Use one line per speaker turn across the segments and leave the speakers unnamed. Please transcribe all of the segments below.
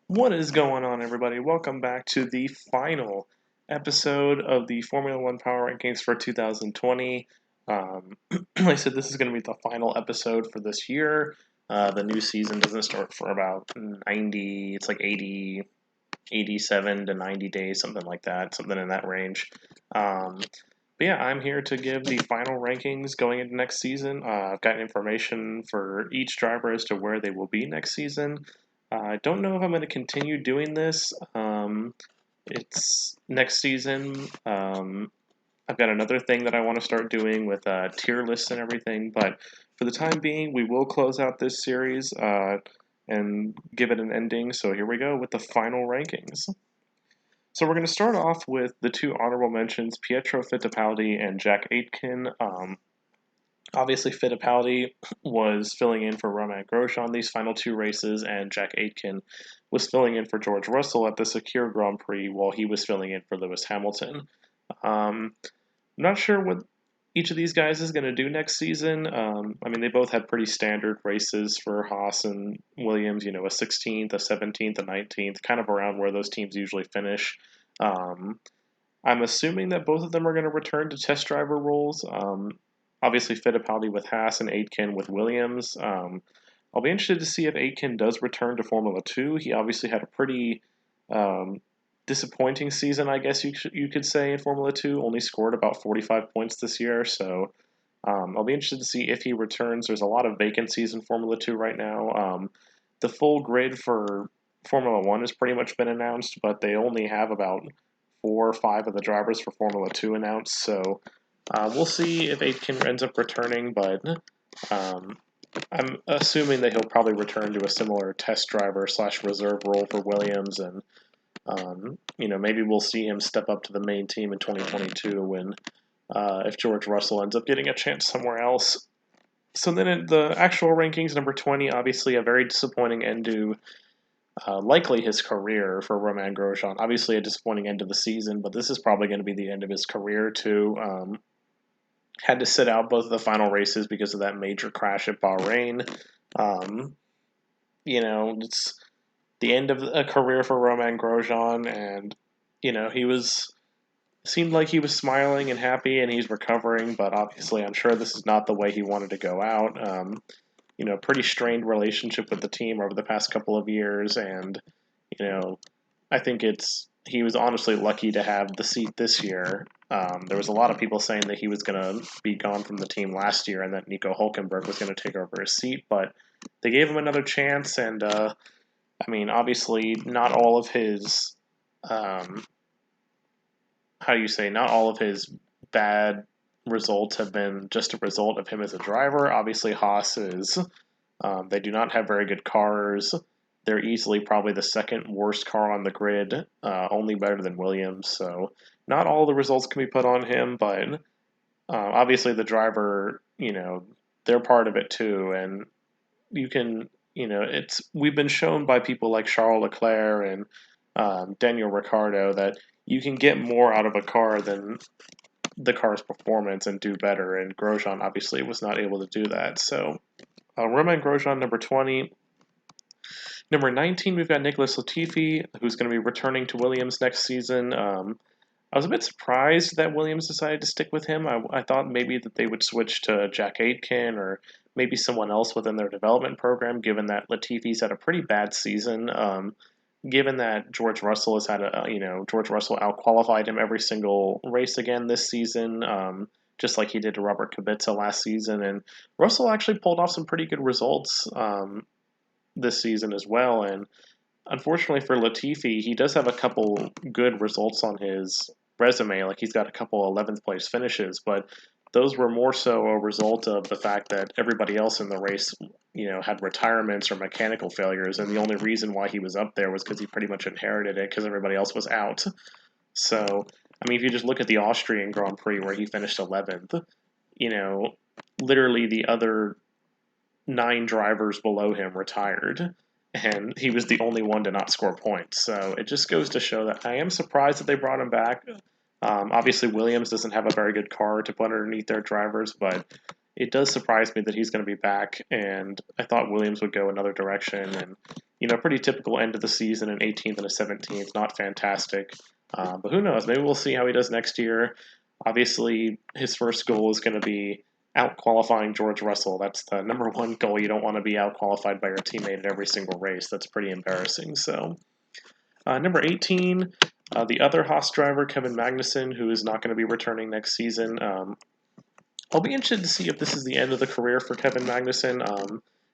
What is going on, everybody? Welcome back to the final episode of the Formula One Power Rankings for 2020. Like I said, this is going to be the final episode for this year. The new season doesn't start for about 90, it's like 80, 87 to 90 days, something like that, something in that range. But yeah, I'm here to give the final rankings going into next season. I've got information for each driver as to where they will be next season. I don't know if I'm going to continue doing this. It's next season. I've got another thing that I want to start doing with tier lists and everything, but for the time being, we will close out this series and give it an ending. So here we go with the final rankings. So we're going to start off with the two honorable mentions, Pietro Fittipaldi and Jack Aitken. Obviously, Fittipaldi was filling in for Romain Grosjean these final two races, and Jack Aitken was filling in for George Russell at the Secure Grand Prix while he was filling in for Lewis Hamilton. I'm not sure what each of these guys is going to do next season. I mean, they both had pretty standard races for Haas and Williams, a 16th, a 17th, a 19th, kind of around where those teams usually finish. Um, I'm assuming that both of them are going to return to test driver roles. Obviously, Fittipaldi with Haas and Aitken with Williams. I'll be interested to see if Aitken does return to Formula 2. He obviously had a pretty um, disappointing season, I guess you could say, in Formula 2. Only scored about 45 points this year, so I'll be interested to see if he returns. There's a lot of vacancies in Formula 2 right now. The full grid for Formula 1 has pretty much been announced, but they only have about 4 or 5 of the drivers for Formula 2 announced, so we'll see if Aitken ends up returning, but um, I'm assuming that he'll probably return to a similar test driver slash reserve role for Williams, and maybe we'll see him step up to the main team in 2022 when if George Russell ends up getting a chance somewhere else. So then in the actual rankings, number 20, obviously a very disappointing end to likely his career for Romain Grosjean. Obviously a disappointing end of the season, but this is probably going to be the end of his career too. Had to sit out both of the final races because of that major crash at Bahrain. Um, it's the end of a career for Romain Grosjean, and he seemed like he was smiling and happy, and he's recovering. But obviously, I'm sure this is not the way he wanted to go out. Pretty strained relationship with the team over the past couple of years, and you know, I think he was honestly lucky to have the seat this year. There was a lot of people saying that he was going to be gone from the team last year and that Nico Hulkenberg was going to take over his seat, but they gave him another chance. And I mean, obviously, not all of his how do you say, not all of his bad results have been just a result of him as a driver. Obviously, Haas is they do not have very good cars. They're easily probably the second worst car on the grid, only better than Williams. So not all the results can be put on him, but obviously the driver, they're part of it too. And you can, we've been shown by people like Charles Leclerc and Daniel Ricciardo that you can get more out of a car than the car's performance and do better. And Grosjean obviously was not able to do that. So Romain Grosjean, number 20. Number 19, we've got Nicholas Latifi, who's going to be returning to Williams next season. I was a bit surprised that Williams decided to stick with him. I thought maybe that they would switch to Jack Aitken or maybe someone else within their development program, given that Latifi's had a pretty bad season. Given that George Russell has had George Russell outqualified him every single race again this season, just like he did to Robert Kubica last season. And Russell actually pulled off some pretty good results this season as well. And unfortunately for Latifi, he does have a couple good results on his resume. Like he's got a couple 11th place finishes, but those were more so a result of the fact that everybody else in the race, had retirements or mechanical failures, and the only reason why he was up there was because he pretty much inherited it because everybody else was out. So, I mean, if you just look at the Austrian Grand Prix where he finished 11th, you know, literally the other 9 drivers below him retired, and he was the only one to not score points. So it just goes to show that I am surprised that they brought him back. Obviously, Williams doesn't have a very good car to put underneath their drivers, but it does surprise me that he's going to be back. And I thought Williams would go another direction, and pretty typical end of the season, an 18th and a 17th, not fantastic. But who knows? Maybe we'll see how he does next year. Obviously, his first goal is going to be out qualifying George Russell. That's the number one goal. You don't want to be out qualified by your teammate at every single race. That's pretty embarrassing. So, number 18, the other Haas driver, Kevin Magnussen, who is not going to be returning next season. I'll be interested to see if this is the end of the career for Kevin Magnussen.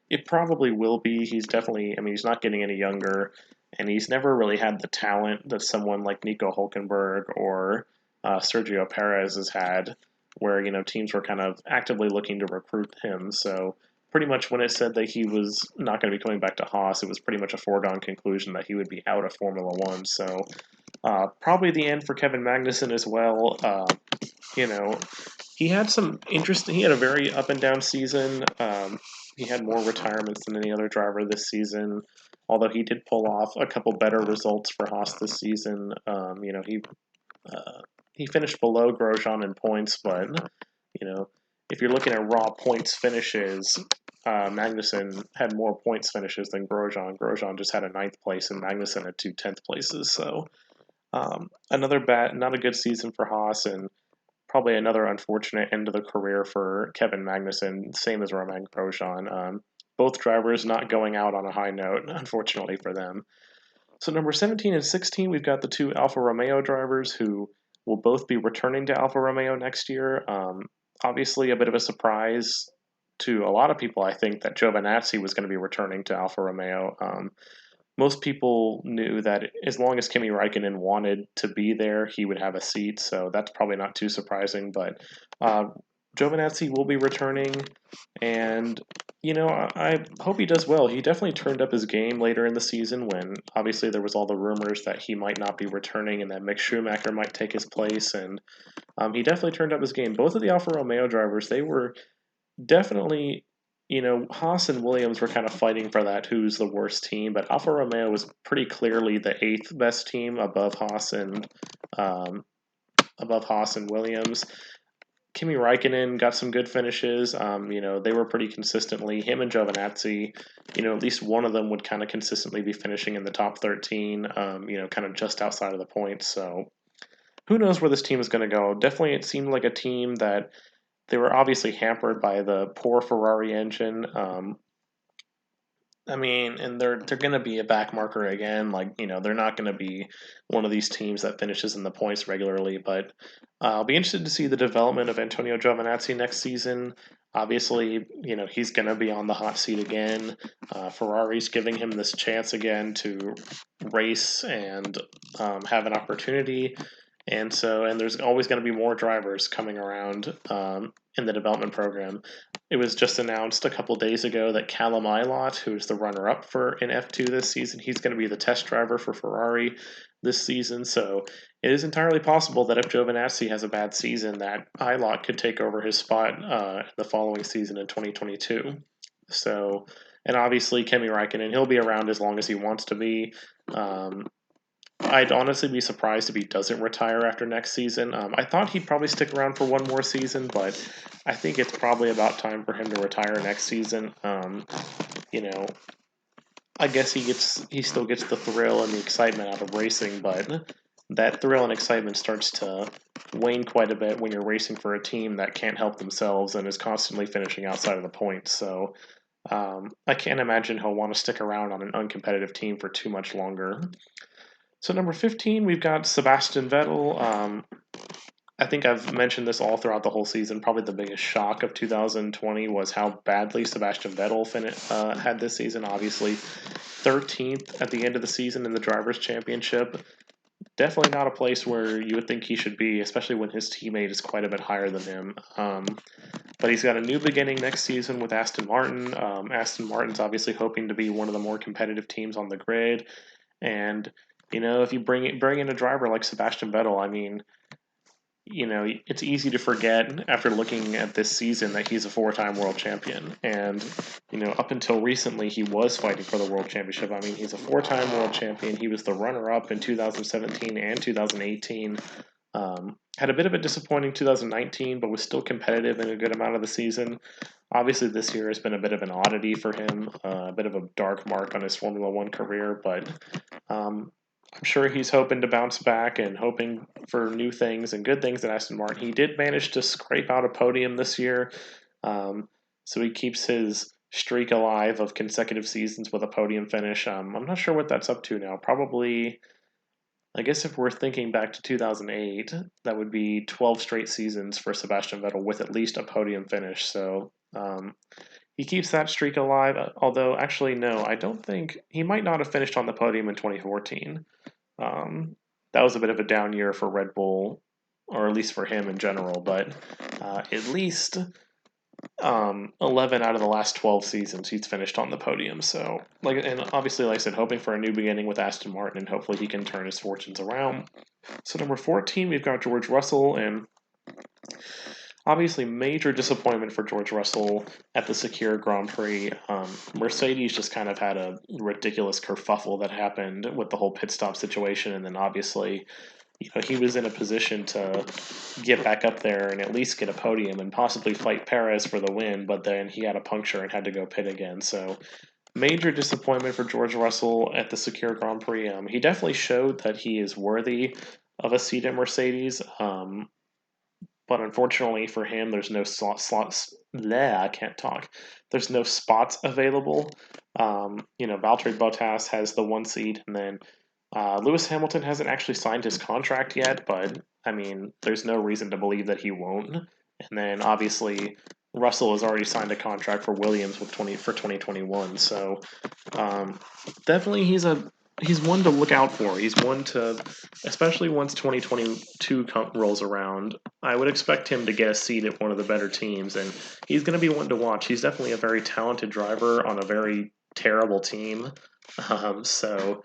It probably will be. He's definitely, he's not getting any younger, and he's never really had the talent that someone like Nico Hulkenberg or Sergio Perez has had, where, teams were kind of actively looking to recruit him. So pretty much when it said that he was not going to be coming back to Haas, it was pretty much a foregone conclusion that he would be out of Formula One. So probably the end for Kevin Magnussen as well. He had he had a very up and down season. He had more retirements than any other driver this season, although he did pull off a couple better results for Haas this season. He finished below Grosjean in points, but if you're looking at raw points finishes, Magnussen had more points finishes than Grosjean. Grosjean just had a 9th place, and Magnussen had 2 10th places. So not a good season for Haas, and probably another unfortunate end of the career for Kevin Magnussen, same as Romain Grosjean. Both drivers not going out on a high note, unfortunately for them. So number 17 and 16, we've got the 2 Alfa Romeo drivers who will both be returning to Alfa Romeo next year. Obviously, a bit of a surprise to a lot of people, I think, that Giovinazzi was going to be returning to Alfa Romeo. Most people knew that as long as Kimi Räikkönen wanted to be there, he would have a seat, so that's probably not too surprising. But Giovinazzi will be returning, and I hope he does well. He definitely turned up his game later in the season when obviously there was all the rumors that he might not be returning and that Mick Schumacher might take his place, and he definitely turned up his game. Both of the Alfa Romeo drivers, they were definitely, Haas and Williams were kind of fighting for that who's the worst team, but Alfa Romeo was pretty clearly the 8th best team above Haas and Williams. Kimi Räikkönen got some good finishes. They were pretty consistently, him and Giovinazzi, at least one of them would kind of consistently be finishing in the top 13, kind of just outside of the points. So who knows where this team is going to go? Definitely it seemed like a team that they were obviously hampered by the poor Ferrari engine. And they're going to be a back marker again. They're not going to be one of these teams that finishes in the points regularly. But I'll be interested to see the development of Antonio Giovinazzi next season. Obviously, he's going to be on the hot seat again. Ferrari's giving him this chance again to race and have an opportunity. And there's always going to be more drivers coming around in the development program. It was just announced a couple days ago that Callum Ilott, who is the runner-up in F2 this season, he's going to be the test driver for Ferrari this season. So it is entirely possible that if Giovinazzi has a bad season, that Ilott could take over his spot the following season in 2022. So, and obviously Kimi Räikkönen, he'll be around as long as he wants to be. I'd honestly be surprised if he doesn't retire after next season. I thought he'd probably stick around for one more season, but I think it's probably about time for him to retire next season. I guess he still gets the thrill and the excitement out of racing, but that thrill and excitement starts to wane quite a bit when you're racing for a team that can't help themselves and is constantly finishing outside of the points. So I can't imagine he'll want to stick around on an uncompetitive team for too much longer. So number 15, we've got Sebastian Vettel. I think I've mentioned this all throughout the whole season. Probably the biggest shock of 2020 was how badly Sebastian Vettel had this season. Obviously, 13th at the end of the season in the Drivers' Championship. Definitely not a place where you would think he should be, especially when his teammate is quite a bit higher than him. But he's got a new beginning next season with Aston Martin. Aston Martin's obviously hoping to be one of the more competitive teams on the grid. And if you bring in a driver like Sebastian Vettel, it's easy to forget after looking at this season that he's a 4-time world champion. And, up until recently, he was fighting for the world championship. He's a 4-time world champion. He was the runner-up in 2017 and 2018. Had a bit of a disappointing 2019, but was still competitive in a good amount of the season. Obviously, this year has been a bit of an oddity for him, a bit of a dark mark on his Formula One career, but I'm sure he's hoping to bounce back and hoping for new things and good things at Aston Martin. He did manage to scrape out a podium this year, so he keeps his streak alive of consecutive seasons with a podium finish. I'm not sure what that's up to now. Probably, I guess if we're thinking back to 2008, that would be 12 straight seasons for Sebastian Vettel with at least a podium finish. So he keeps that streak alive. Although, actually, no, I don't think he might not have finished on the podium in 2014. That was a bit of a down year for Red Bull, or at least for him in general. But at least 11 out of the last 12 seasons he's finished on the podium. So, and obviously, like I said, hoping for a new beginning with Aston Martin, and hopefully he can turn his fortunes around. So number 14, we've got George Russell, and obviously major disappointment for George Russell at the Sakir Grand Prix. Mercedes just kind of had a ridiculous kerfuffle that happened with the whole pit stop situation, and then obviously, he was in a position to get back up there and at least get a podium and possibly fight Perez for the win, but then he had a puncture and had to go pit again. So major disappointment for George Russell at the Sakir Grand Prix. He definitely showed that he is worthy of a seat at Mercedes. But unfortunately for him, there's no slots. I can't talk. There's no spots available. Valtteri Bottas has the one seat, and then Lewis Hamilton hasn't actually signed his contract yet. But I mean, there's no reason to believe that he won't. And then obviously Russell has already signed a contract for Williams with 2021. So definitely he's one to look out for. He's one to, especially once 2022 rolls around, I would expect him to get a seat at one of the better teams, and he's going to be one to watch. He's definitely a very talented driver on a very terrible team, so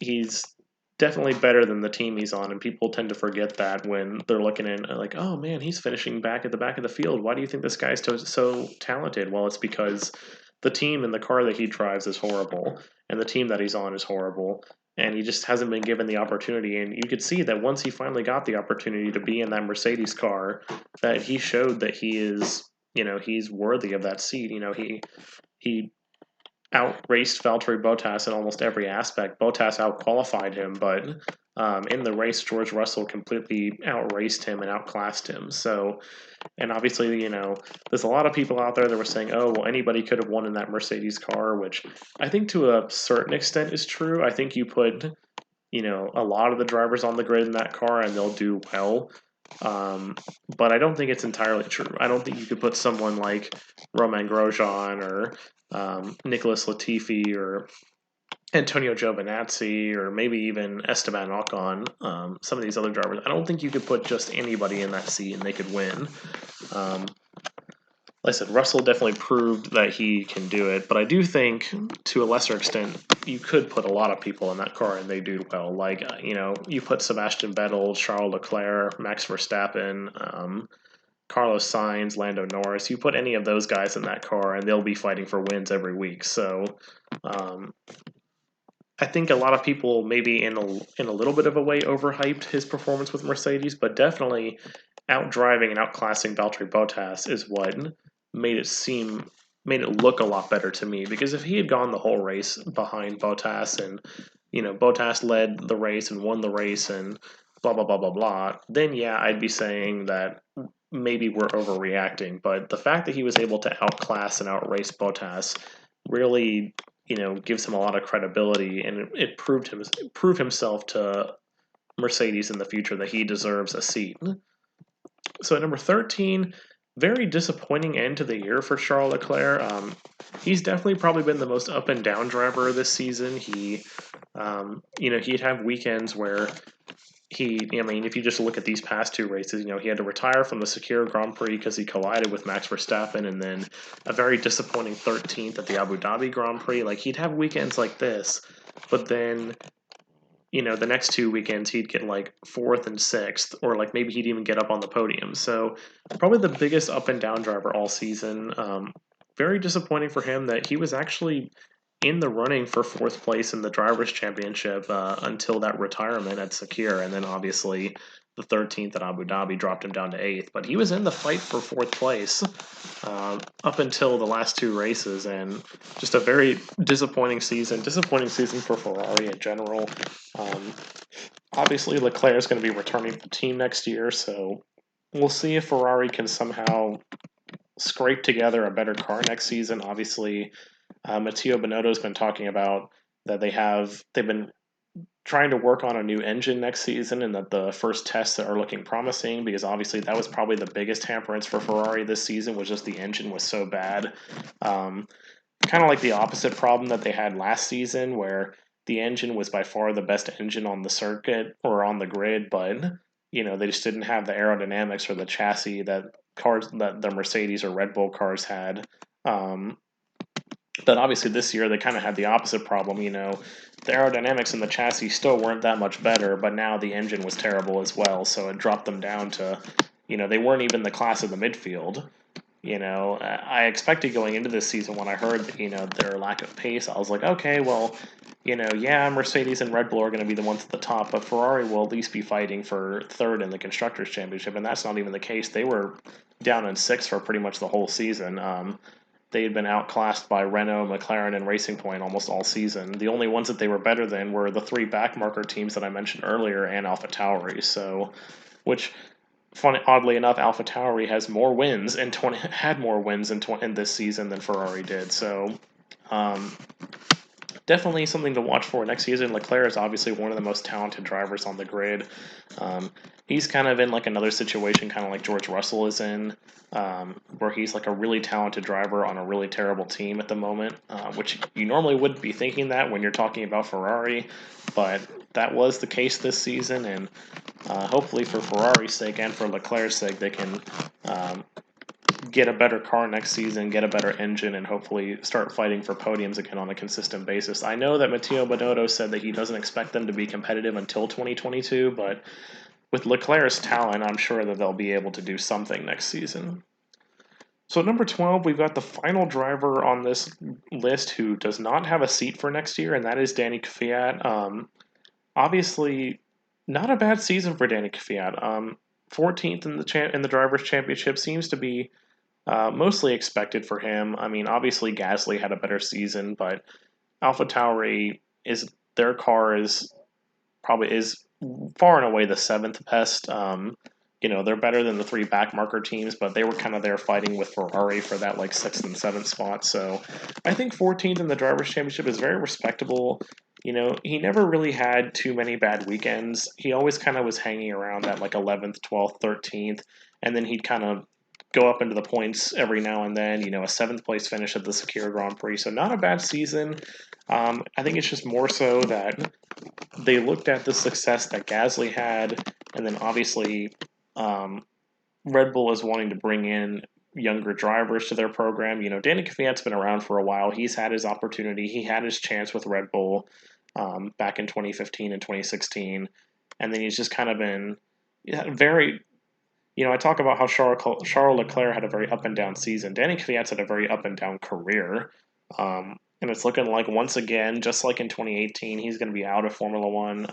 he's definitely better than the team he's on, and people tend to forget that when they're looking in like, oh man, he's finishing back at the back of the field. Why do you think this guy's so talented? Well, it's because the team and the car that he drives is horrible, and the team that he's on is horrible, and he just hasn't been given the opportunity. And you could see that once he finally got the opportunity to be in that Mercedes car, that he showed that he is, he's worthy of that seat. He outraced Valtteri Bottas in almost every aspect. Bottas outqualified him, but in the race, George Russell completely outraced him and outclassed him. So, and obviously, there's a lot of people out there that were saying, oh, well, anybody could have won in that Mercedes car, which I think to a certain extent is true. I think you put, a lot of the drivers on the grid in that car and they'll do well. But I don't think it's entirely true. I don't think you could put someone like Romain Grosjean or Nicholas Latifi or Antonio Giovinazzi or maybe even Esteban Ocon, some of these other drivers. I don't think you could put just anybody in that seat and they could win. Like I said, Russell definitely proved that he can do it, but I do think, to a lesser extent, you could put a lot of people in that car and they do well. Like, you put Sebastian Vettel, Charles Leclerc, Max Verstappen, Carlos Sainz, Lando Norris. You put any of those guys in that car and they'll be fighting for wins every week. So, I think a lot of people maybe in a little bit of a way overhyped his performance with Mercedes, but definitely outdriving and outclassing Valtteri Bottas is what made it look a lot better to me. Because if he had gone the whole race behind Bottas and Bottas led the race and won the race and blah blah blah blah blah, then yeah, I'd be saying that maybe we're overreacting. But the fact that he was able to outclass and outrace Bottas really gives him a lot of credibility, and it proved himself to Mercedes in the future that he deserves a seat. So at number 13, very disappointing end to the year for Charles Leclerc. He's definitely probably been the most up and down driver this season. He'd have weekends where if you just look at these past two races, he had to retire from the Sakir Grand Prix because he collided with Max Verstappen, and then a very disappointing 13th at the Abu Dhabi Grand Prix. Like, he'd have weekends like this, but then, the next two weekends he'd get like 4th and 6th, or like maybe he'd even get up on the podium. So probably the biggest up and down driver all season. Very disappointing for him that he was actually in the running for fourth place in the Drivers' Championship until that retirement at Sakir, and then obviously the 13th at Abu Dhabi dropped him down to 8th. But he was in the fight for fourth place up until the last two races, and just a very disappointing season. Disappointing season for Ferrari in general. Obviously, Leclerc is going to be returning to the team next year, so we'll see if Ferrari can somehow scrape together a better car next season. Obviously, Matteo Binotto's been talking about that they've been trying to work on a new engine next season, and that the first tests are looking promising, because obviously that was probably the biggest hamperance for Ferrari this season, was just the engine was so bad. Kind of like the opposite problem that they had last season, where the engine was by far the best engine on the circuit or on the grid, but they just didn't have the aerodynamics or the chassis that the Mercedes or Red Bull cars had. But obviously this year they kind of had the opposite problem. The aerodynamics and the chassis still weren't that much better, but now the engine was terrible as well, so it dropped them down to, they weren't even the class of the midfield. I expected going into this season, when I heard their lack of pace, I was like, okay, well, yeah, Mercedes and Red Bull are going to be the ones at the top, but Ferrari will at least be fighting for third in the Constructors' Championship, and that's not even the case. They were down in sixth for pretty much the whole season. They had been outclassed by Renault, McLaren, and Racing Point almost all season. The only ones that they were better than were the three backmarker teams that I mentioned earlier and AlphaTauri. Oddly enough, AlphaTauri has more wins and had more wins in this season than Ferrari did. So, definitely something to watch for next season. Leclerc is obviously one of the most talented drivers on the grid. He's kind of in like another situation, kind of like George Russell is in, where he's like a really talented driver on a really terrible team at the moment, which you normally wouldn't be thinking that when you're talking about Ferrari, but that was the case this season, and hopefully for Ferrari's sake and for Leclerc's sake, they can get a better car next season, get a better engine, and hopefully start fighting for podiums again on a consistent basis. I know that Matteo Binotto said that he doesn't expect them to be competitive until 2022, but with Leclerc's talent, I'm sure that they'll be able to do something next season. So number 12, we've got the final driver on this list who does not have a seat for next year, and that is Danny Kvyat. Obviously, not a bad season for Danny Kvyat. 14th in the Drivers' Championship seems to be mostly expected for him. I mean, obviously Gasly had a better season, but AlphaTauri their car is far and away the seventh best. They're better than the three backmarker teams, but they were kind of there fighting with Ferrari for that like sixth and seventh spot. So I think 14th in the Drivers' Championship is very respectable. He never really had too many bad weekends. He always kind of was hanging around that like 11th, 12th, 13th, and then he'd kind of go up into the points every now and then. A seventh place finish at the Sakira Grand Prix, so not a bad season. I think it's just more so that they looked at the success that Gasly had, and then obviously Red Bull is wanting to bring in younger drivers to their program. Danny Kvyat's been around for a while. He's had his opportunity. He had his chance with Red Bull back in 2015 and 2016, and then he's just kind of been very. I talk about how Charles Leclerc had a very up and down season. Danny Kvyat's had a very up and down career. And it's looking like, once again, just like in 2018, he's going to be out of Formula One.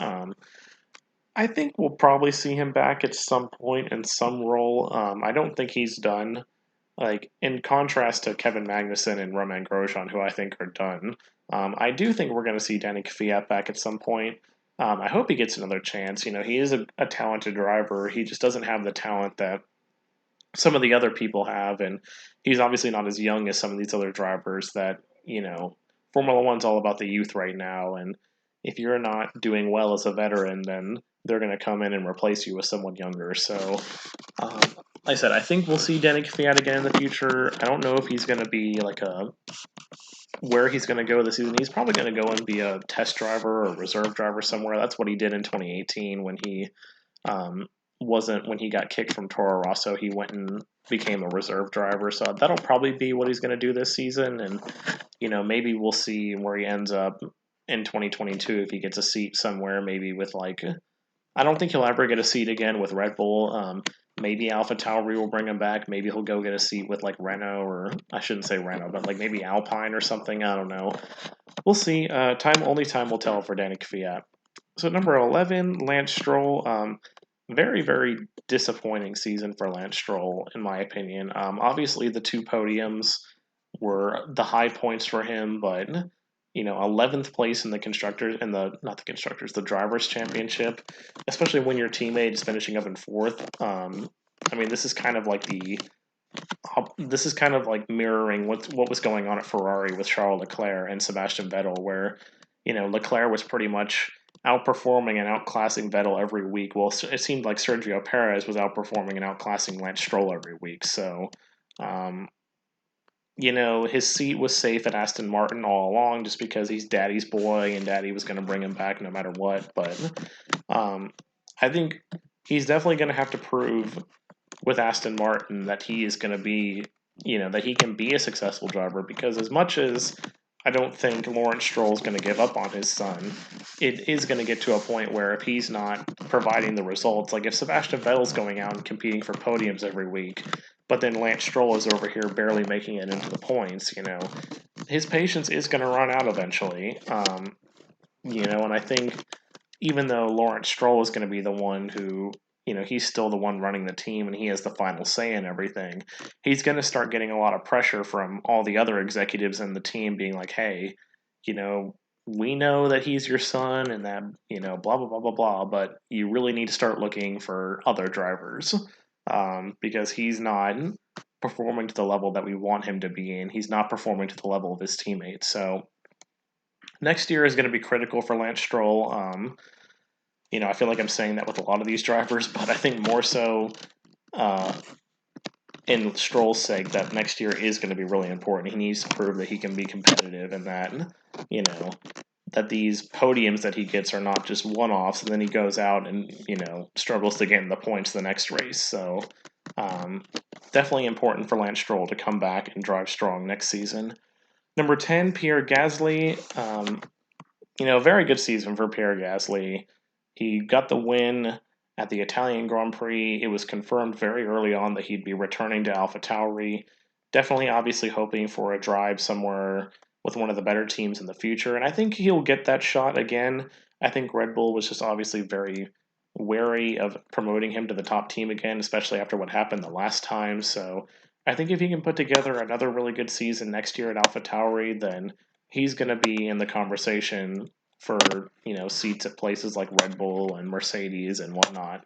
I think we'll probably see him back at some point in some role. I don't think he's done. Like, in contrast to Kevin Magnussen and Romain Grosjean, who I think are done, I do think we're going to see Danny Kvyat back at some point. I hope he gets another chance. He is a talented driver. He just doesn't have the talent that some of the other people have, and he's obviously not as young as some of these other drivers that, Formula One's all about the youth right now, and if you're not doing well as a veteran, then they're going to come in and replace you with someone younger. So, like I said, I think we'll see Danny Kvyat again in the future. I don't know if he's going to be where he's going to go this season. He's probably going to go and be a test driver or reserve driver somewhere. That's what he did in 2018 when he when he got kicked from Toro Rosso. He went and became a reserve driver. So that'll probably be what he's going to do this season. And, maybe we'll see where he ends up in 2022 if he gets a seat somewhere, maybe with I don't think he'll ever get a seat again with Red Bull. maybe AlphaTauri will bring him back. Maybe he'll go get a seat with like Renault, or I shouldn't say Renault, but like maybe Alpine or something. I don't know. We'll see. Only time will tell for Danny Kvyat. So number 11, Lance Stroll. Very, very disappointing season for Lance Stroll, in my opinion. Obviously, the two podiums were the high points for him, but 11th place in the constructors and the drivers championship, especially when your teammate is finishing up in fourth. I mean, this is kind of like mirroring what was going on at Ferrari with Charles Leclerc and Sebastian Vettel, where Leclerc was pretty much outperforming and outclassing Vettel every week. Well, it seemed like Sergio Perez was outperforming and outclassing Lance Stroll every week. So, his seat was safe at Aston Martin all along, just because he's Daddy's boy and Daddy was going to bring him back no matter what. But I think he's definitely going to have to prove with Aston Martin that he is going to be, that he can be a successful driver, because as much as I don't think Lawrence Stroll is going to give up on his son, it is going to get to a point where if he's not providing the results, like if Sebastian Vettel's going out and competing for podiums every week, but then Lance Stroll is over here barely making it into the points, his patience is going to run out eventually. And I think even though Lawrence Stroll is going to be the one who, he's still the one running the team and he has the final say in everything, he's going to start getting a lot of pressure from all the other executives in the team being like, hey, we know that he's your son and that, blah, blah, blah, blah, blah, but you really need to start looking for other drivers because he's not performing to the level that we want him to be, and he's not performing to the level of his teammates. So next year is going to be critical for Lance Stroll. I feel like I'm saying that with a lot of these drivers, but I think more so in Stroll's sake that next year is going to be really important. He needs to prove that he can be competitive and that, that these podiums that he gets are not just one-offs, and then he goes out and, struggles to get in the points the next race. So definitely important for Lance Stroll to come back and drive strong next season. Number 10, Pierre Gasly. Very good season for Pierre Gasly. He got the win at the Italian Grand Prix. It was confirmed very early on that he'd be returning to AlphaTauri. Definitely, obviously, hoping for a drive somewhere with one of the better teams in the future. And I think he'll get that shot again. I think Red Bull was just obviously very wary of promoting him to the top team again, especially after what happened the last time. So I think if he can put together another really good season next year at AlphaTauri, then he's going to be in the conversation for seats at places like Red Bull and Mercedes and whatnot.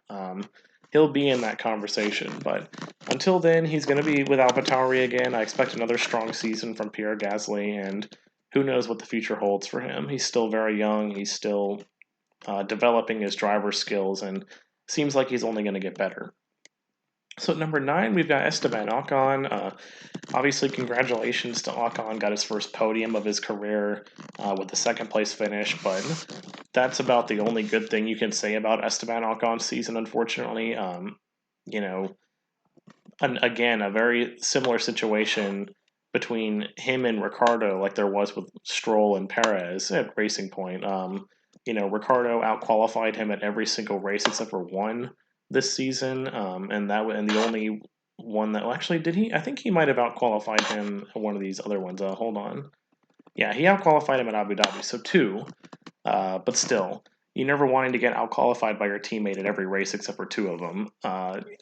He'll be in that conversation, but until then, he's going to be with AlphaTauri again. I expect another strong season from Pierre Gasly, and who knows what the future holds for him. He's still very young. He's still developing his driver skills, and seems like he's only going to get better. So at number 9, we've got Esteban Ocon. Obviously, congratulations to Ocon. Got his first podium of his career with the second place finish, but that's about the only good thing you can say about Esteban Ocon's season, unfortunately. And again, a very similar situation between him and Ricciardo, like there was with Stroll and Perez at Racing Point. Ricciardo outqualified him at every single race except for one this season, and the only one that did he? I think he might have outqualified him at one of these other ones. Hold on, yeah, he outqualified him at Abu Dhabi, so 2. But still, you never wanting to get outqualified by your teammate at every race except for 2 of them.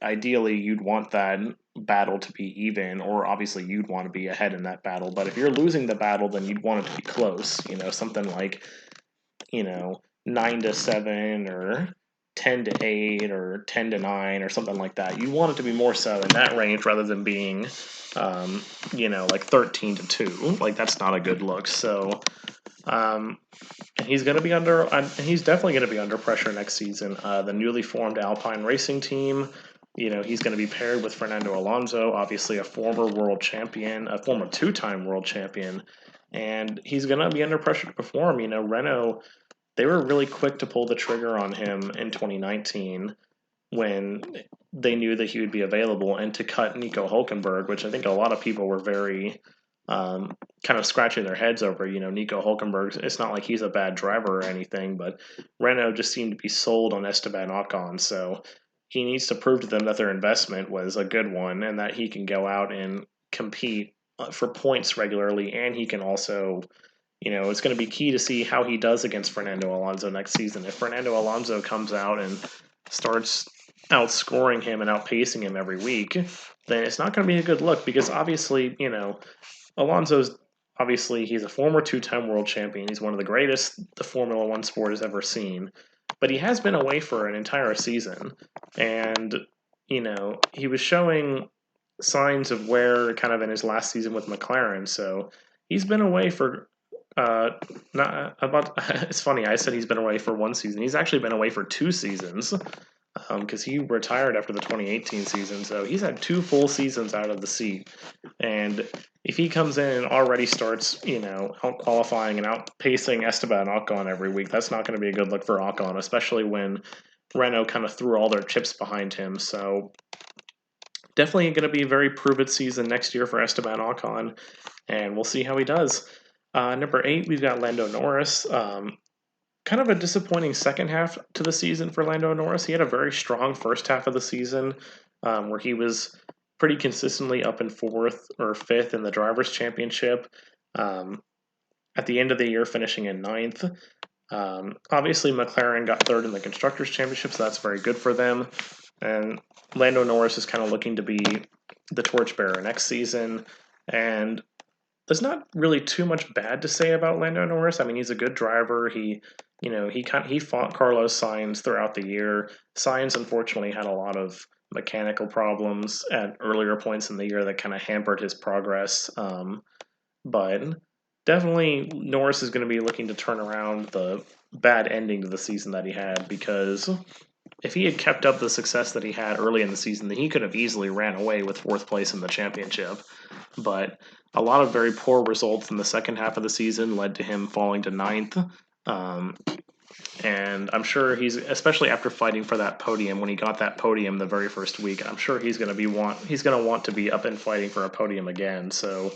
Ideally, you'd want that battle to be even, or obviously you'd want to be ahead in that battle. But if you're losing the battle, then you'd want it to be close. Something like 9-7 or 10-8 or 10-9 or something like that. You want it to be more so in that range rather than being, like 13-2. Like that's not a good look. So, he's going to be he's definitely going to be under pressure next season. The newly formed Alpine Racing team, he's going to be paired with Fernando Alonso, obviously a former world champion, a former 2-time world champion, and he's going to be under pressure to perform. Renault, they were really quick to pull the trigger on him in 2019 when they knew that he would be available, and to cut Nico Hulkenberg, which I think a lot of people were very kind of scratching their heads over. Nico Hulkenberg, it's not like he's a bad driver or anything, but Renault just seemed to be sold on Esteban Ocon. So, he needs to prove to them that their investment was a good one and that he can go out and compete for points regularly, and he can also, it's going to be key to see how he does against Fernando Alonso next season. If Fernando Alonso comes out and starts outscoring him and outpacing him every week, then it's not going to be a good look because obviously, Alonso's obviously he's a former two-time world champion. He's one of the greatest the Formula One sport has ever seen, but he has been away for an entire season, and he was showing signs of wear kind of in his last season with McLaren. So he's been away for not about. It's funny. I said he's been away for one season. He's actually been away for 2 seasons because he retired after the 2018 season. So he's had 2 full seasons out of the seat. And if he comes in and already starts, out qualifying and outpacing Esteban Ocon every week, that's not going to be a good look for Ocon, especially when Renault kind of threw all their chips behind him. So definitely going to be a very prove-it season next year for Esteban Ocon, and we'll see how he does. Number 8, we've got Lando Norris. Kind of a disappointing second half to the season for Lando Norris. He had a very strong first half of the season where he was pretty consistently up in 4th or 5th in the Drivers' Championship. At the end of the year, finishing in 9th. Obviously, McLaren got 3rd in the Constructors' Championship, so that's very good for them. And Lando Norris is kind of looking to be the torchbearer next season. And there's not really too much bad to say about Lando Norris. I mean, he's a good driver. He fought Carlos Sainz throughout the year. Sainz unfortunately had a lot of mechanical problems at earlier points in the year that kind of hampered his progress. But definitely Norris is going to be looking to turn around the bad ending to the season that he had, because if he had kept up the success that he had early in the season, then he could have easily ran away with 4th place in the championship. But a lot of very poor results in the second half of the season led to him falling to 9th. And I'm sure especially after fighting for that podium, when he got that podium the very first week, I'm sure he's going to want to be up and fighting for a podium again. So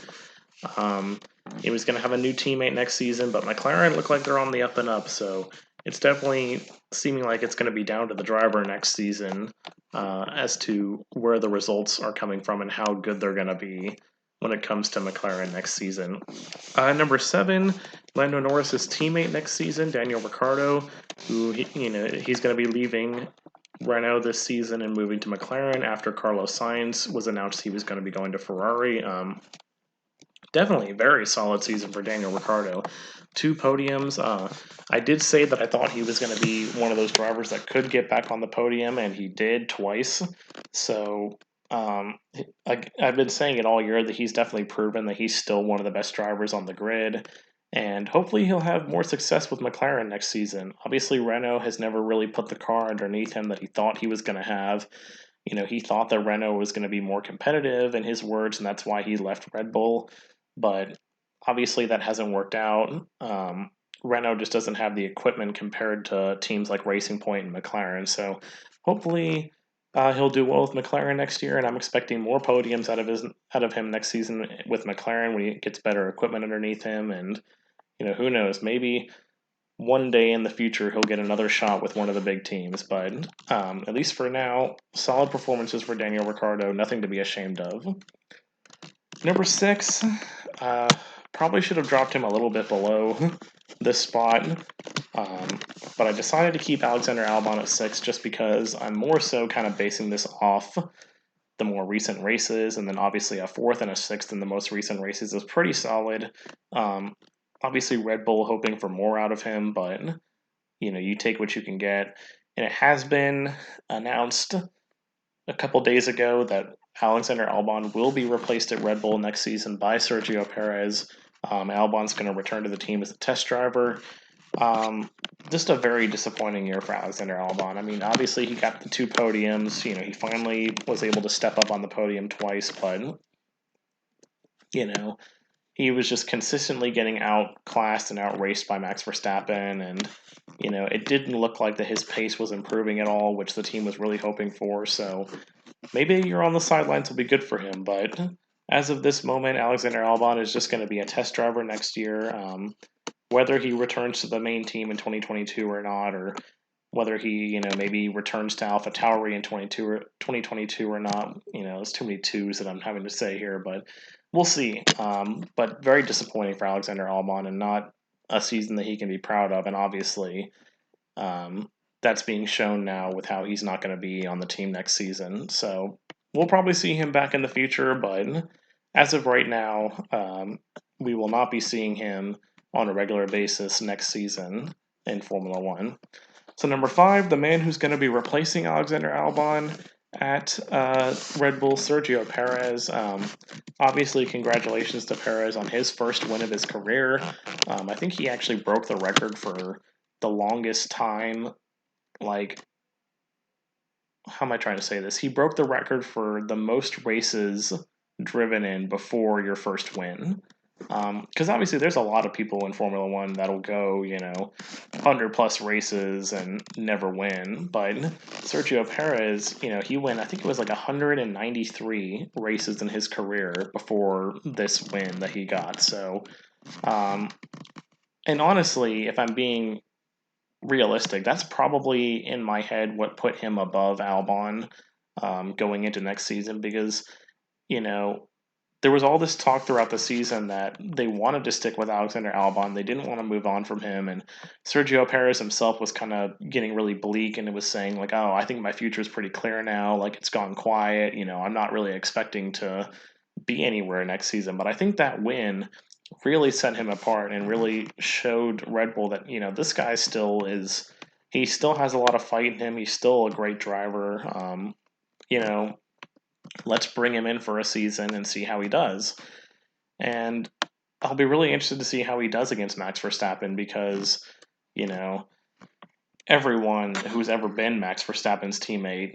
he was going to have a new teammate next season, but McLaren look like they're on the up and up. So it's definitely seeming like it's going to be down to the driver next season as to where the results are coming from and how good they're going to be when it comes to McLaren next season. Number 7, Lando Norris's teammate next season, Daniel Ricciardo, who he's going to be leaving Renault this season and moving to McLaren after Carlos Sainz was announced he was going to be going to Ferrari. Definitely a very solid season for Daniel Ricciardo. 2 podiums. I did say that I thought he was going to be one of those drivers that could get back on the podium, and he did twice. So I've been saying it all year that he's definitely proven that he's still one of the best drivers on the grid. And hopefully he'll have more success with McLaren next season. Obviously, Renault has never really put the car underneath him that he thought he was going to have. He thought that Renault was going to be more competitive, in his words, and that's why he left Red Bull. But obviously that hasn't worked out. Renault just doesn't have the equipment compared to teams like Racing Point and McLaren. So hopefully he'll do well with McLaren next year, and I'm expecting more podiums out of him next season with McLaren when he gets better equipment underneath him. And who knows, maybe one day in the future he'll get another shot with one of the big teams. But at least for now, solid performances for Daniel Ricciardo, nothing to be ashamed of. Number 6, probably should have dropped him a little bit below this spot, but I decided to keep Alexander Albon at 6 just because I'm more so kind of basing this off the more recent races, and then obviously a 4th and a 6th in the most recent races is pretty solid. Obviously Red Bull hoping for more out of him, but you take what you can get. And it has been announced a couple days ago that Alexander Albon will be replaced at Red Bull next season by Sergio Perez. Albon's going to return to the team as a test driver. Just a very disappointing year for Alexander Albon. I mean, obviously he got the 2 podiums. He finally was able to step up on the podium twice, but he was just consistently getting outclassed and outraced by Max Verstappen, and it didn't look like that his pace was improving at all, which the team was really hoping for. So maybe a year on the sidelines will be good for him, but as of this moment, Alexander Albon is just going to be a test driver next year. Whether he returns to the main team in 2022 or not, or whether he, maybe returns to AlphaTauri in 2022 or not. There's too many twos that I'm having to say here, but we'll see. But very disappointing for Alexander Albon, and not a season that he can be proud of. And obviously, that's being shown now with how he's not going to be on the team next season. So we'll probably see him back in the future, but as of right now, we will not be seeing him on a regular basis next season in Formula One. So number 5, the man who's going to be replacing Alexander Albon at Red Bull, Sergio Perez. Obviously, congratulations to Perez on his first win of his career. I think he actually broke the record for the longest time. How am I trying to say this? He broke the record for the most races driven in before your first win. Because obviously there's a lot of people in Formula One that'll go, 100 plus races and never win. But Sergio Perez, he went, I think it was like 193 races in his career before this win that he got. So, and honestly, if I'm being realistic, that's probably in my head what put him above Albon going into next season, because, there was all this talk throughout the season that they wanted to stick with Alexander Albon. They didn't want to move on from him. And Sergio Perez himself was kind of getting really bleak, and it was saying, like, oh, I think my future is pretty clear now. Like, it's gone quiet. I'm not really expecting to be anywhere next season. But I think that win really set him apart and really showed Red Bull that, this guy he still has a lot of fight in him. He's still a great driver. You know, let's bring him in for a season and see how he does. And I'll be really interested to see how he does against Max Verstappen, because, everyone who's ever been Max Verstappen's teammate,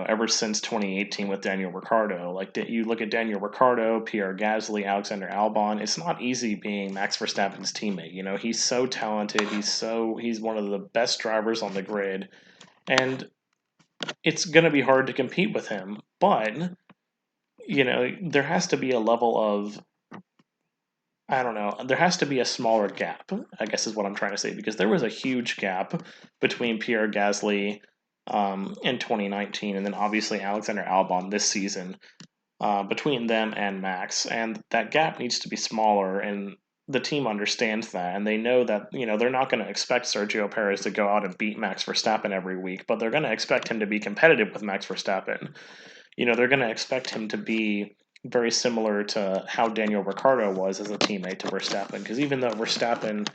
ever since 2018 with Daniel Ricciardo, like, you look at Daniel Ricciardo, Pierre Gasly, Alexander Albon, it's not easy being Max Verstappen's teammate. He's so talented. He's one of the best drivers on the grid, and it's going to be hard to compete with him. But, there has to be a level of, I don't know, there has to be a smaller gap, I guess is what I'm trying to say, because there was a huge gap between Pierre Gasly in 2019 and then obviously Alexander Albon this season, between them and Max. And that gap needs to be smaller, and the team understands that, and they know that, they're not going to expect Sergio Perez to go out and beat Max Verstappen every week, but they're going to expect him to be competitive with Max Verstappen. They're going to expect him to be very similar to how Daniel Ricciardo was as a teammate to Verstappen, because even though Verstappen,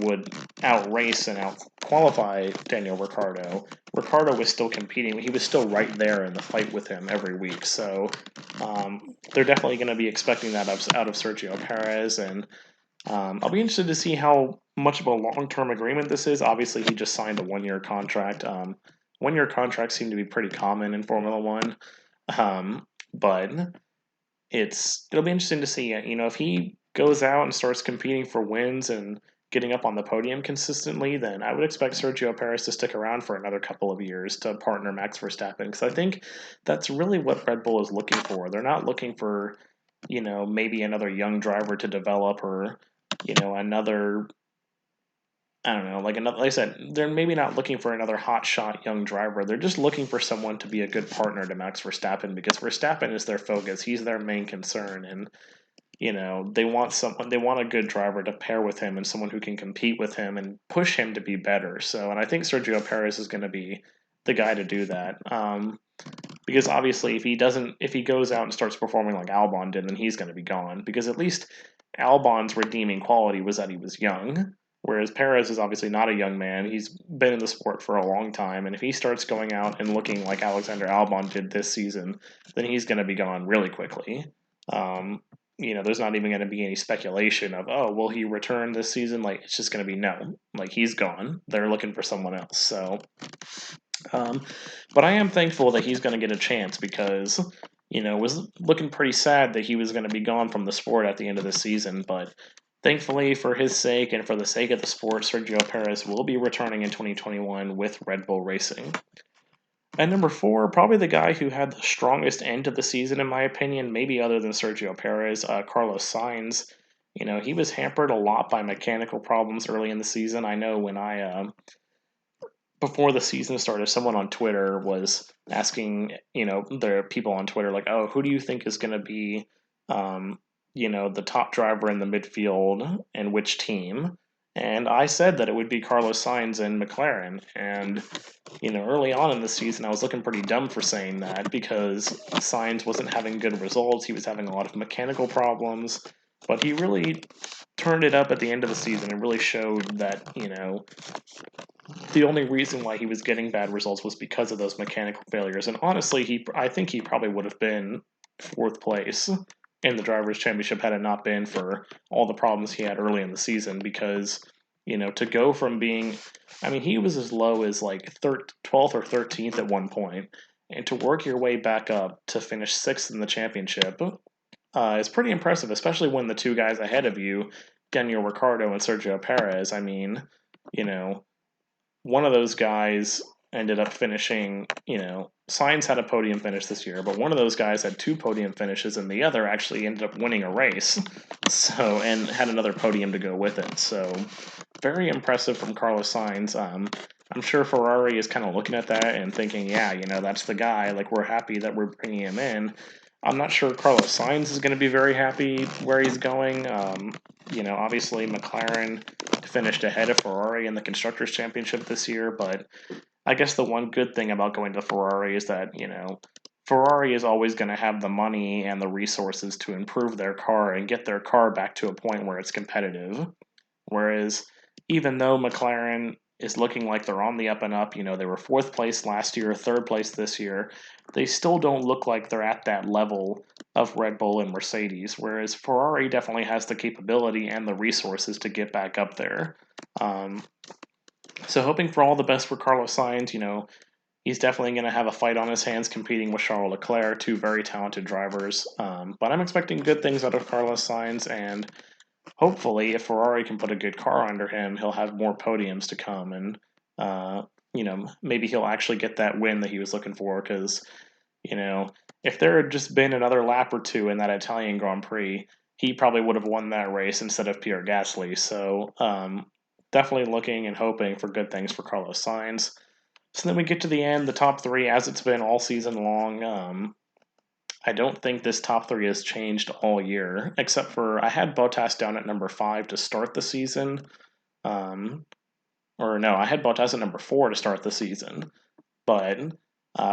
would outrace and out-qualify Daniel Ricciardo, Ricciardo was still competing. He was still right there in the fight with him every week. So they're definitely going to be expecting that out of Sergio Perez, and I'll be interested to see how much of a long-term agreement this is. Obviously, he just signed a one-year contract. One-year contracts seem to be pretty common in Formula One, but it'll be interesting to see. If he goes out and starts competing for wins and getting up on the podium consistently, then I would expect Sergio Perez to stick around for another couple of years to partner Max Verstappen, because I think that's really what Red Bull is looking for. They're not looking for, maybe another young driver to develop, or, another, I don't know, like I said, they're maybe not looking for another hotshot young driver. They're just looking for someone to be a good partner to Max Verstappen, because Verstappen is their focus. He's their main concern, and they want a good driver to pair with him, and someone who can compete with him and push him to be better. So, and I think Sergio Perez is going to be the guy to do that. Because obviously, if he goes out and starts performing like Albon did, then he's going to be gone. Because at least Albon's redeeming quality was that he was young, whereas Perez is obviously not a young man. He's been in the sport for a long time, and if he starts going out and looking like Alexander Albon did this season, then he's going to be gone really quickly. There's not even going to be any speculation of, oh, will he return this season? Like, it's just going to be no. Like, he's gone. They're looking for someone else. So, but I am thankful that he's going to get a chance, because, it was looking pretty sad that he was going to be gone from the sport at the end of the season. But thankfully, for his sake and for the sake of the sport, Sergio Perez will be returning in 2021 with Red Bull Racing. And number 4, probably the guy who had the strongest end to the season, in my opinion, maybe other than Sergio Perez, Carlos Sainz. He was hampered a lot by mechanical problems early in the season. I know when I before the season started, someone on Twitter was asking, the people on Twitter, like, oh, who do you think is going to be, um, the top driver in the midfield and which team? And I said that it would be Carlos Sainz and McLaren. And, early on in the season, I was looking pretty dumb for saying that because Sainz wasn't having good results. He was having a lot of mechanical problems, but he really turned it up at the end of the season and really showed that, the only reason why he was getting bad results was because of those mechanical failures. And honestly, I think he probably would have been fourth place in the drivers' championship had it not been for all the problems he had early in the season. Because to go from being, I mean, he was as low as like 12th or 13th at one point, and to work your way back up to finish sixth in the championship is pretty impressive, especially when the two guys ahead of you, Daniel Ricciardo and Sergio Perez. I mean, you know, one of those guys ended up finishing, Sainz had a podium finish this year, but one of those guys had two podium finishes, and the other actually ended up winning a race, and had another podium to go with it. So, very impressive from Carlos Sainz. I'm sure Ferrari is kind of looking at that and thinking, yeah, that's the guy. Like, we're happy that we're bringing him in. I'm not sure Carlos Sainz is going to be very happy where he's going. Obviously McLaren finished ahead of Ferrari in the Constructors' Championship this year, but I guess the one good thing about going to Ferrari is that, Ferrari is always going to have the money and the resources to improve their car and get their car back to a point where it's competitive. Whereas, even though McLaren is looking like they're on the up and up, they were fourth place last year, third place this year, they still don't look like they're at that level of Red Bull and Mercedes, whereas Ferrari definitely has the capability and the resources to get back up there. So hoping for all the best for Carlos Sainz, he's definitely going to have a fight on his hands competing with Charles Leclerc, two very talented drivers. But I'm expecting good things out of Carlos Sainz, and hopefully, if Ferrari can put a good car under him, he'll have more podiums to come, and maybe he'll actually get that win that he was looking for. Because if there had just been another lap or two in that Italian Grand Prix, he probably would have won that race instead of Pierre Gasly. So definitely looking and hoping for good things for Carlos Sainz. So then we get to the end, the top three, as it's been all season long. I don't think this top three has changed all year, except for I had Bottas down at number 5 to start the season. Or no, I had Bottas at number 4 to start the season. But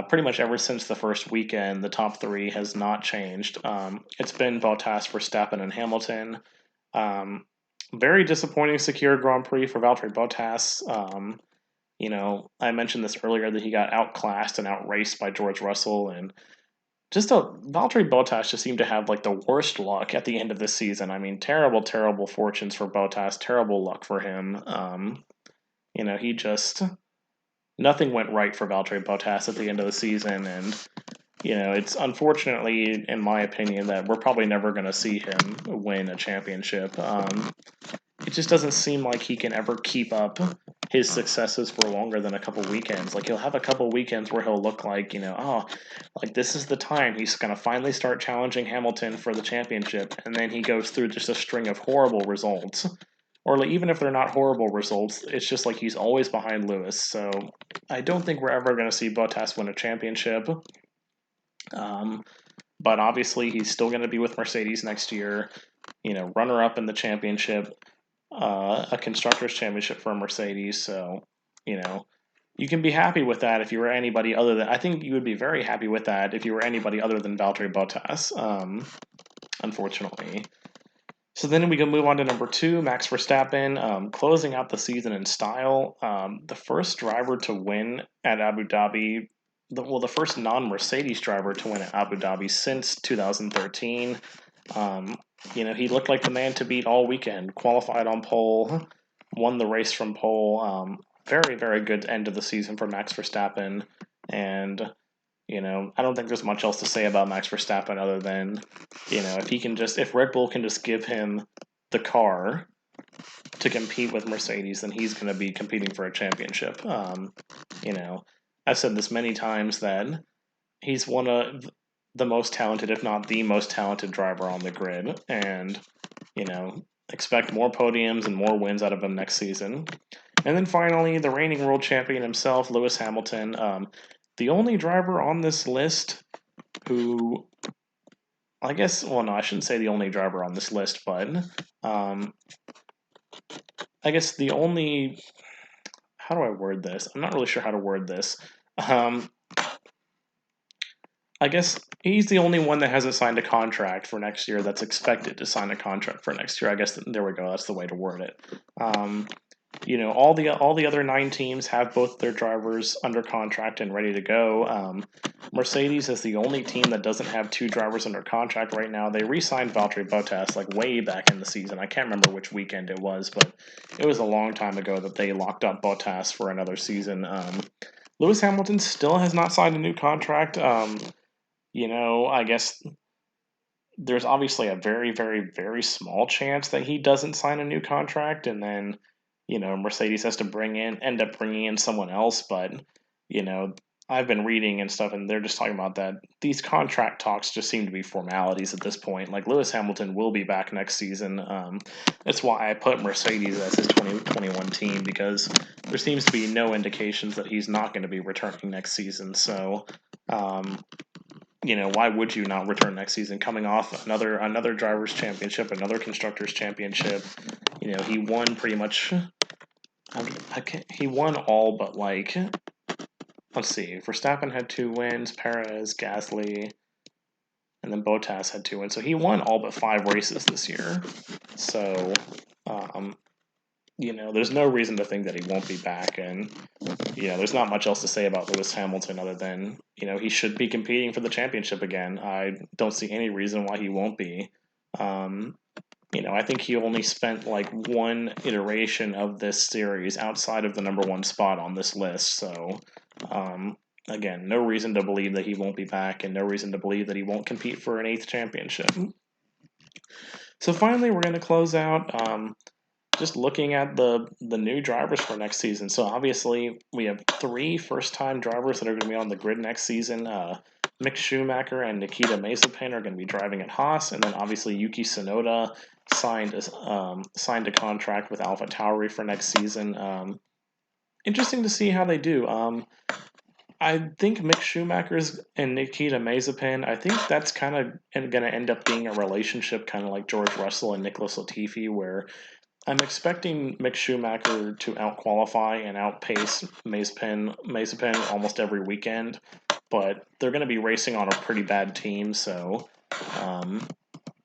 pretty much ever since the first weekend, the top three has not changed. It's been Bottas, Verstappen, and Hamilton. Very disappointing secure Grand Prix for Valtteri Bottas. I mentioned this earlier that he got outclassed and outraced by George Russell, and Valtteri Bottas just seemed to have like the worst luck at the end of the season. I mean, terrible, terrible fortunes for Bottas, terrible luck for him. He just nothing went right for Valtteri Bottas at the end of the season, and it's unfortunately, in my opinion, that we're probably never going to see him win a championship. It just doesn't seem like he can ever keep up his successes for longer than a couple weekends. Like, he'll have a couple weekends where he'll look like, like this is the time he's going to finally start challenging Hamilton for the championship, and then he goes through just a string of horrible results. Or like, even if they're not horrible results, it's just like he's always behind Lewis. So I don't think we're ever going to see Bottas win a championship. But obviously, he's still going to be with Mercedes next year. Runner-up in the championship, a constructors' championship for Mercedes. So, you can be happy with that if you were anybody other than. I think you would be very happy with that if you were anybody other than Valtteri Bottas. Unfortunately. So then we can move on to number 2, Max Verstappen, closing out the season in style. The first driver to win at Abu Dhabi, the first non-Mercedes driver to win at Abu Dhabi since 2013. He looked like the man to beat all weekend. Qualified on pole, won the race from pole. Very, very good end of the season for Max Verstappen. And I don't think there's much else to say about Max Verstappen other than, if Red Bull can just give him the car to compete with Mercedes, then he's going to be competing for a championship. I've said this many times that he's one of the most talented, if not the most talented driver on the grid, and, expect more podiums and more wins out of him next season. And then finally, the reigning world champion himself, Lewis Hamilton, the only driver on this list who, I guess, well, no, I shouldn't say the only driver on this list, but I guess the only, how do I word this? I'm not really sure how to word this. I guess he's the only one that hasn't signed a contract for next year that's expected to sign a contract for next year. I guess there we go. That's the way to word it. All the other 9 teams have both their drivers under contract and ready to go. Mercedes is the only team that doesn't have 2 drivers under contract right now. They re-signed Valtteri Bottas like way back in the season. I can't remember which weekend it was, but it was a long time ago that they locked up Bottas for another season. Lewis Hamilton still has not signed a new contract. I guess there's obviously a very, very, very small chance that he doesn't sign a new contract, and then, Mercedes has to end up bringing in someone else. But, I've been reading and stuff, and they're just talking about that these contract talks just seem to be formalities at this point. Like, Lewis Hamilton will be back next season. That's why I put Mercedes as his 2021 team, because there seems to be no indications that he's not going to be returning next season. So, why would you not return next season? Coming off another drivers' championship, another constructors' championship, he won pretty much. He won all but let's see. Verstappen had 2 wins, Perez, Gasly, and then Bottas had 2 wins. So he won all but 5 races this year. So, there's no reason to think that he won't be back, and there's not much else to say about Lewis Hamilton other than, he should be competing for the championship again. I don't see any reason why he won't be. I think he only spent like 1 iteration of this series outside of the number 1 spot on this list. So, again, no reason to believe that he won't be back, and no reason to believe that he won't compete for an 8th championship. So finally, we're going to close out just looking at the new drivers for next season. So obviously we have 3 first-time drivers that are going to be on the grid next season. Mick Schumacher and Nikita Mazepin are going to be driving at Haas, and then obviously Yuki Tsunoda signed a contract with AlphaTauri for next season. Interesting to see how they do. I think Mick Schumacher's and Nikita Mazepin, I think that's kind of going to end up being a relationship kind of like George Russell and Nicholas Latifi, where I'm expecting Mick Schumacher to outqualify and outpace Mazepin almost every weekend, but they're going to be racing on a pretty bad team, so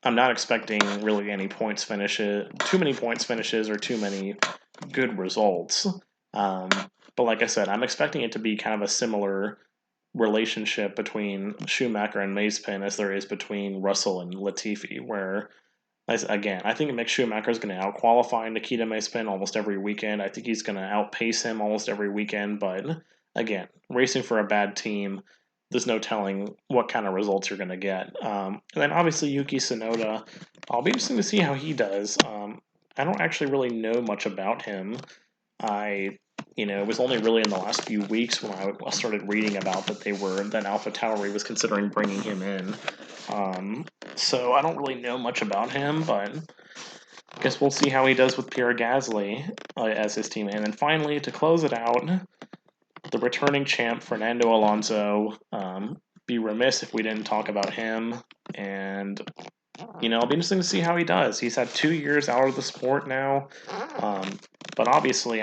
I'm not expecting really too many points finishes, or too many good results. But like I said, I'm expecting it to be kind of a similar relationship between Schumacher and Mazepin as there is between Russell and Latifi, where again, I think Mick Schumacher is going to outqualify Nikita Mazepin almost every weekend. I think he's going to outpace him almost every weekend. But again, racing for a bad team, there's no telling what kind of results you're going to get. And then obviously Yuki Tsunoda, I'll be interesting to see how he does. I don't actually really know much about him. It was only really in the last few weeks when I started reading about that AlphaTauri was considering bringing him in. So I don't really know much about him, but I guess we'll see how he does with Pierre Gasly as his teammate. And then finally, to close it out, the returning champ, Fernando Alonso. Be remiss if we didn't talk about him. And, it'll be interesting to see how he does. He's had 2 years out of the sport now. But obviously,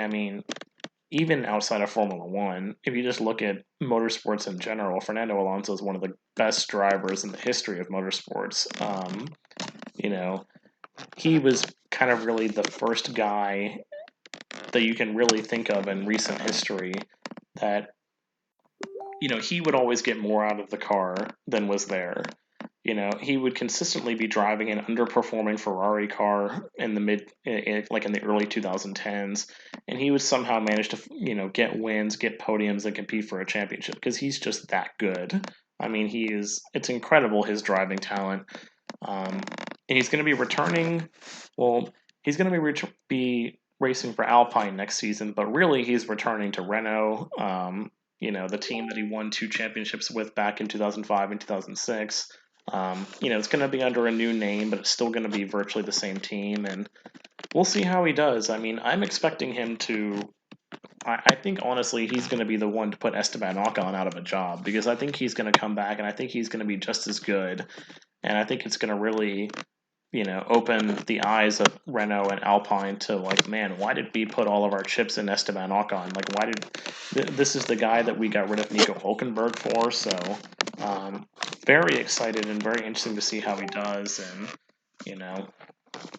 even outside of Formula One, if you just look at motorsports in general, Fernando Alonso is one of the best drivers in the history of motorsports. He was kind of really the first guy that you can really think of in recent history that, he would always get more out of the car than was there. He would consistently be driving an underperforming Ferrari car in the early 2010s, and he would somehow manage to, get wins, get podiums, and compete for a championship because he's just that good. It's incredible, his driving talent. And he's going to be returning. Well, he's going to be racing for Alpine next season, but really he's returning to Renault. The team that he won 2 championships with back in 2005 and 2006. It's going to be under a new name, but it's still going to be virtually the same team, and we'll see how he does. I'm expecting him to I think honestly he's going to be the one to put Esteban Ocon out of a job, because I think he's going to come back and I think he's going to be just as good, and I think it's going to really, open the eyes of Renault and Alpine to, like, man, why did we put all of our chips in Esteban Ocon? Like, why did this is the guy that we got rid of Nico Hulkenberg for? So, very excited and very interesting to see how he does, and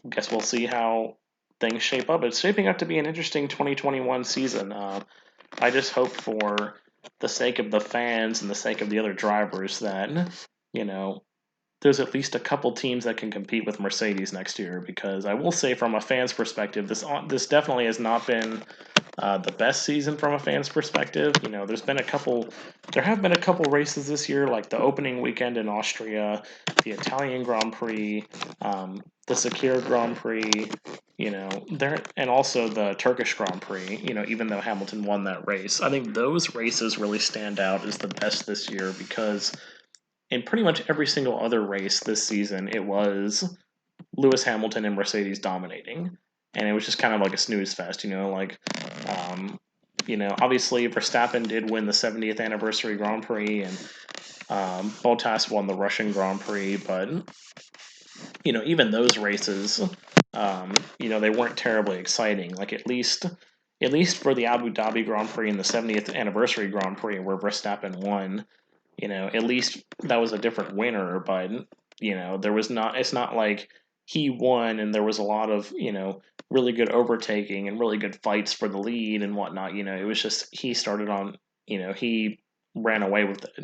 guess we'll see how things shape up. It's shaping up to be an interesting 2021 season. I just hope, for the sake of the fans and the sake of the other drivers, that there's at least a couple teams that can compete with Mercedes next year, because I will say, from a fan's perspective, this definitely has not been the best season from a fan's perspective. There have been a couple races this year, like the opening weekend in Austria, the Italian Grand Prix, the Sakir Grand Prix, and also the Turkish Grand Prix. Even though Hamilton won that race, I think those races really stand out as the best this year, because in pretty much every single other race this season, it was Lewis Hamilton and Mercedes dominating, and it was just kind of like a snooze fest. Obviously Verstappen did win the 70th anniversary Grand Prix, and Bottas won the Russian Grand Prix, but even those races, they weren't terribly exciting. Like, at least for the Abu Dhabi Grand Prix and the 70th anniversary Grand Prix, where Verstappen won, at least that was a different winner, but it's not like he won and there was a lot of, really good overtaking and really good fights for the lead and whatnot. It was just, he started on, he ran away with it,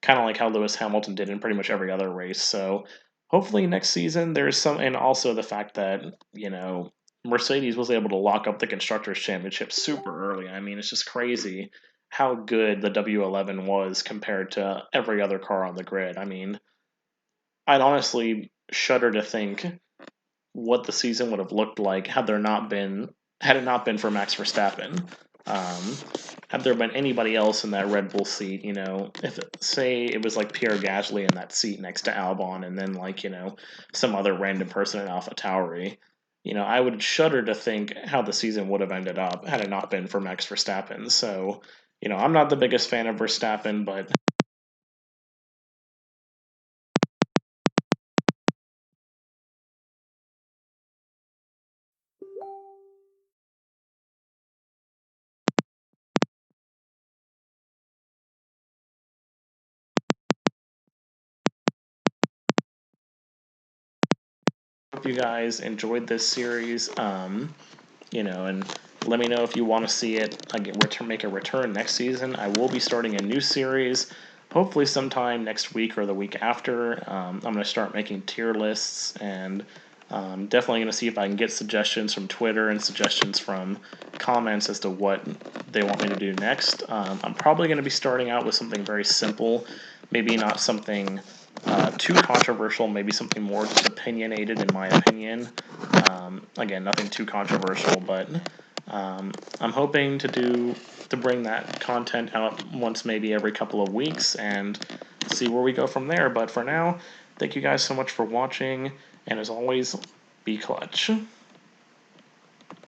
kind of like how Lewis Hamilton did in pretty much every other race. So hopefully next season there's some, and also the fact that, Mercedes was able to lock up the Constructors' Championship super early. I mean, it's just crazy how good the W11 was compared to every other car on the grid. I mean, I'd honestly shudder to think what the season would have looked like had it not been for Max Verstappen. Had there been anybody else in that Red Bull seat, if say it was like Pierre Gasly in that seat next to Albon, and then, like, some other random person in AlphaTauri, I would shudder to think how the season would have ended up had it not been for Max Verstappen. So, I'm not the biggest fan of Verstappen, but hope you guys enjoyed this series. And let me know if you want to see it make a return next season. I will be starting a new series, hopefully sometime next week or the week after. I'm going to start making tier lists, and definitely going to see if I can get suggestions from Twitter and suggestions from comments as to what they want me to do next. I'm probably going to be starting out with something very simple, maybe not something too controversial, maybe something more just opinionated, in my opinion. Again, nothing too controversial, but I'm hoping to bring that content out once, maybe every couple of weeks, and see where we go from there. But for now, thank you guys so much for watching, and as always, be clutch.